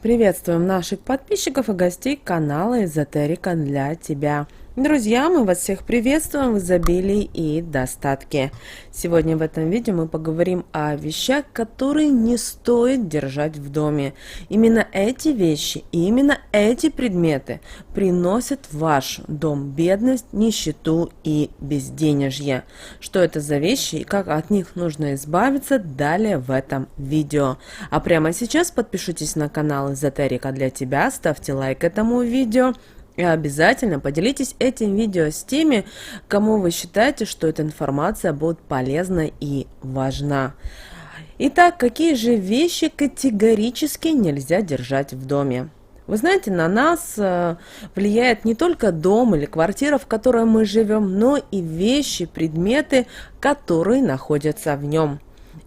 Приветствуем наших подписчиков и гостей канала Эзотерика для тебя. Друзья, мы вас всех приветствуем в изобилии и достатке. Сегодня в этом видео мы поговорим о вещах, которые не стоит держать в доме. Именно эти вещи и именно эти предметы приносят в ваш дом бедность, нищету и безденежье. Что это за вещи и как от них нужно избавиться, далее в этом видео. А прямо сейчас подпишитесь на канал Эзотерика для тебя, ставьте лайк этому видео. И обязательно поделитесь этим видео с теми, кому вы считаете, что эта информация будет полезна и важна. Итак, какие же вещи категорически нельзя держать в доме? Вы знаете, на нас влияет не только дом или квартира, в которой мы живем, но и вещи, предметы, которые находятся в нем.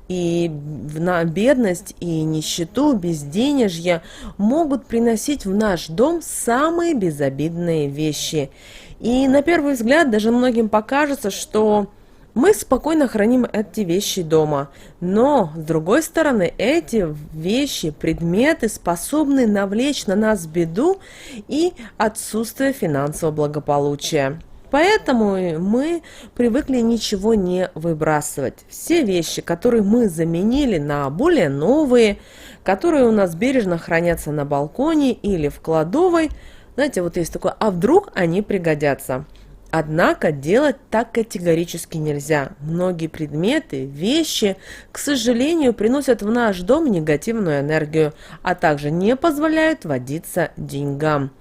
И на бедность и нищету, безденежье могут приносить в наш дом самые безобидные вещи. И на первый взгляд даже многим покажется, что мы спокойно храним эти вещи дома. Но, с другой стороны, эти вещи, предметы способны навлечь на нас беду и отсутствие финансового благополучия. Поэтому мы привыкли ничего не выбрасывать. Все вещи, которые мы заменили на более новые, которые у нас бережно хранятся на балконе или в кладовой, знаете, вот есть такое, а вдруг они пригодятся. Однако делать так категорически нельзя. Многие предметы, вещи, к сожалению, приносят в наш дом негативную энергию, а также не позволяют водиться деньгам.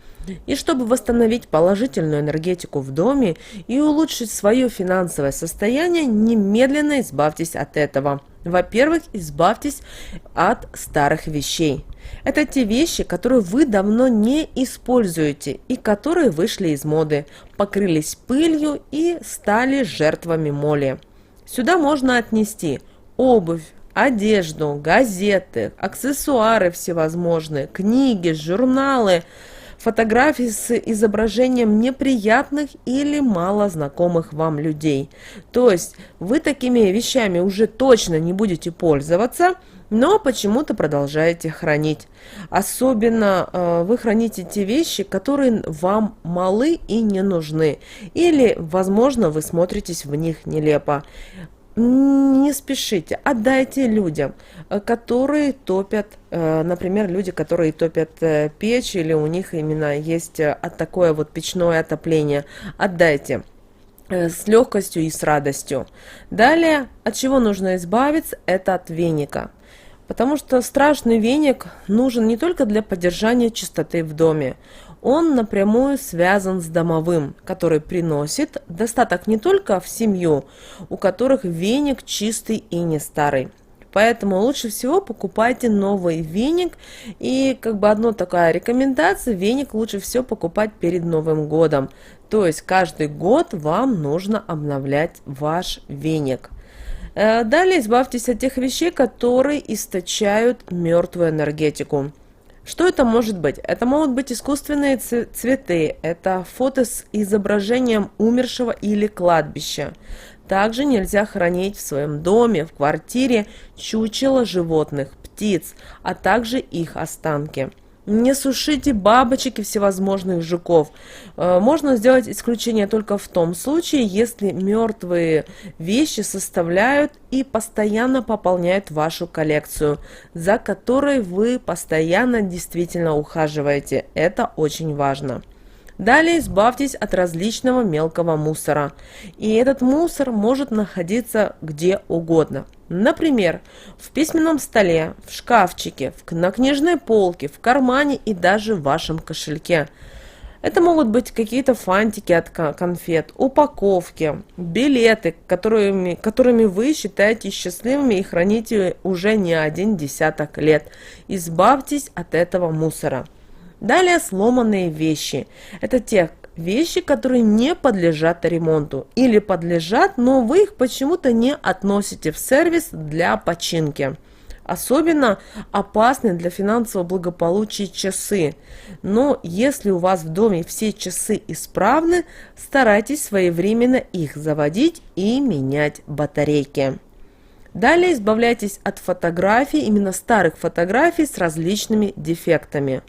И чтобы восстановить положительную энергетику в доме и улучшить свое финансовое состояние, немедленно избавьтесь от этого. Во-первых, избавьтесь от старых вещей. Это те вещи, которые вы давно не используете и которые вышли из моды, покрылись пылью и стали жертвами моли. Сюда можно отнести обувь, одежду, газеты, аксессуары всевозможные, книги, журналы, фотографии с изображением неприятных или мало знакомых вам людей. То есть вы такими вещами уже точно не будете пользоваться, но почему-то продолжаете хранить. Особенно вы храните те вещи, которые вам малы и не нужны. Или, возможно, вы смотритесь в них нелепо. Не спешите, отдайте людям, которые топят, например, люди, которые топят печь, или у них именно есть такое вот печное отопление. Отдайте с легкостью и с радостью. Далее, от чего нужно избавиться, это от веника. Потому что страшный веник нужен не только для поддержания чистоты в доме. Он напрямую связан с домовым, который приносит достаток не только в семью, у которых веник чистый и не старый. Поэтому лучше всего покупайте новый веник. И одна такая рекомендация, веник лучше всего покупать перед Новым годом. То есть каждый год вам нужно обновлять ваш веник. Далее избавьтесь от тех вещей, которые источают мертвую энергетику. Что это может быть? Это могут быть искусственные цветы, это фото с изображением умершего или кладбища. Также нельзя хранить в своем доме, в квартире чучело животных, птиц, а также их останки. Не сушите бабочек и всевозможных жуков. Можно сделать исключение только в том случае, если мертвые вещи составляют и постоянно пополняют вашу коллекцию, за которой вы постоянно действительно ухаживаете. Это очень важно. Далее избавьтесь от различного мелкого мусора. И этот мусор может находиться где угодно. Например, в письменном столе, в шкафчике, на книжной полке, в кармане и даже в вашем кошельке. Это могут быть какие-то фантики от конфет, упаковки, билеты, которыми вы считаете счастливыми и храните уже не один десяток лет. Избавьтесь от этого мусора. Далее сломанные вещи. Это те вещи, которые не подлежат ремонту или подлежат, но вы их почему-то не относите в сервис для починки. Особенно опасны для финансового благополучия часы. Но если у вас в доме все часы исправны, старайтесь своевременно их заводить и менять батарейки. Далее избавляйтесь от фотографий, именно старых фотографий с различными дефектами.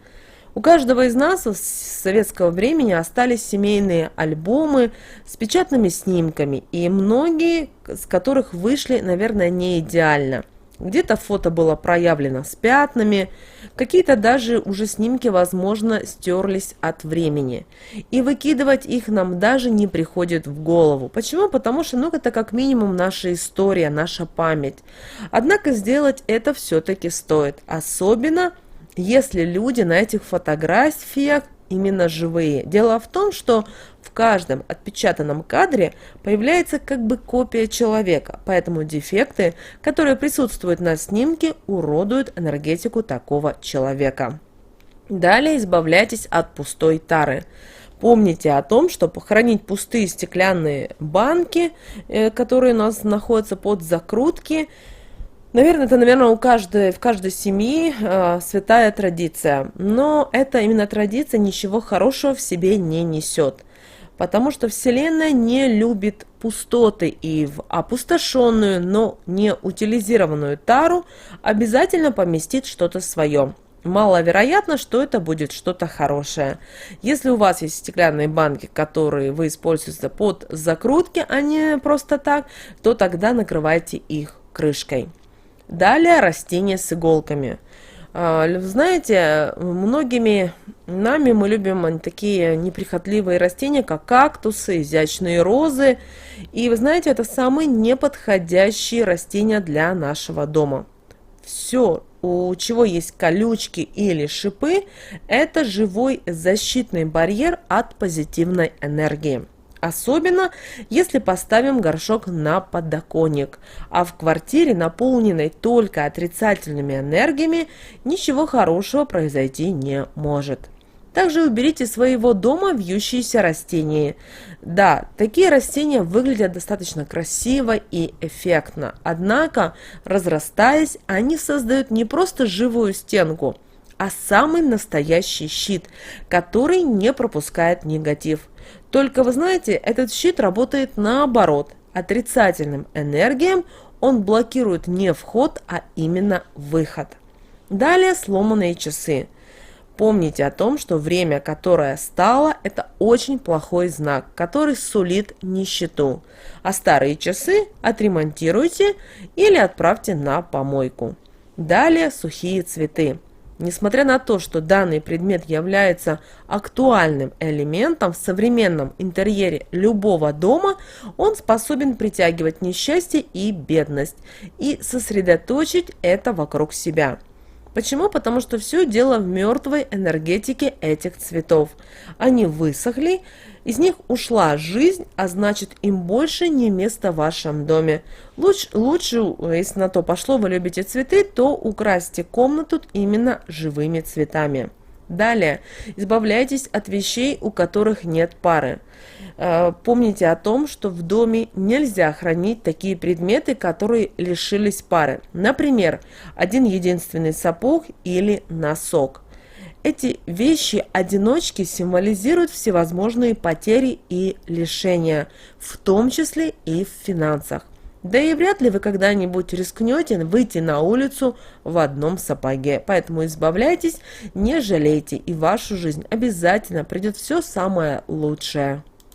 У каждого из нас с советского времени остались семейные альбомы с печатными снимками, и многие с которых вышли, наверное, не идеально. Где-то фото было проявлено с пятнами, какие-то даже уже снимки, возможно, стерлись от времени. И выкидывать их нам даже не приходит в голову. Почему? Потому что, это как минимум наша история, наша память. Однако сделать это все-таки стоит. Особенно, если люди на этих фотографиях именно живые. Дело в том, что в каждом отпечатанном кадре появляется как бы копия человека, поэтому дефекты, которые присутствуют на снимке, уродуют энергетику такого человека. Далее избавляйтесь от пустой тары. Помните о том, что похоронить пустые стеклянные банки, которые у нас находятся под закрутки, наверное, в каждой семьи святая традиция. Но эта именно традиция ничего хорошего в себе не несет. Потому что Вселенная не любит пустоты, и в опустошенную, но не утилизированную тару обязательно поместит что-то свое. Маловероятно, что это будет что-то хорошее. Если у вас есть стеклянные банки, которые вы используете под закрутки, а не просто так, то тогда накрывайте их крышкой. Далее растения с иголками. Знаете, многими нами мы любим такие неприхотливые растения, как кактусы, изящные розы. И вы знаете, это самые неподходящие растения для нашего дома. Все, у чего есть колючки или шипы, это живой защитный барьер от позитивной энергии. Особенно, если поставим горшок на подоконник, а в квартире, наполненной только отрицательными энергиями, ничего хорошего произойти не может. Также уберите из своего дома вьющиеся растения. Да, такие растения выглядят достаточно красиво и эффектно, однако, разрастаясь, они создают не просто живую стенку, а самый настоящий щит, который не пропускает негатив. Только вы знаете, этот щит работает наоборот. Отрицательным энергиям он блокирует не вход, а именно выход. Далее сломанные часы. Помните о том, что время, которое стало, это очень плохой знак, который сулит нищету. А старые часы отремонтируйте или отправьте на помойку. Далее сухие цветы. Несмотря на то, что данный предмет является актуальным элементом в современном интерьере любого дома, он способен притягивать несчастье и бедность и сосредоточить это вокруг себя. Почему? Потому что все дело в мертвой энергетике этих цветов. Они высохли, из них ушла жизнь, а значит, им больше не место в вашем доме. Лучше, если на то пошло, вы любите цветы, то украсьте комнату именно живыми цветами. Далее, избавляйтесь от вещей, у которых нет пары. Помните о том, что в доме нельзя хранить такие предметы, которые лишились пары. Например, один единственный сапог или носок. Эти вещи-одиночки символизируют всевозможные потери и лишения, в том числе и в финансах. Да и вряд ли вы когда-нибудь рискнете выйти на улицу в одном сапоге. Поэтому избавляйтесь, не жалейте, и в вашу жизнь обязательно придет все самое лучшее.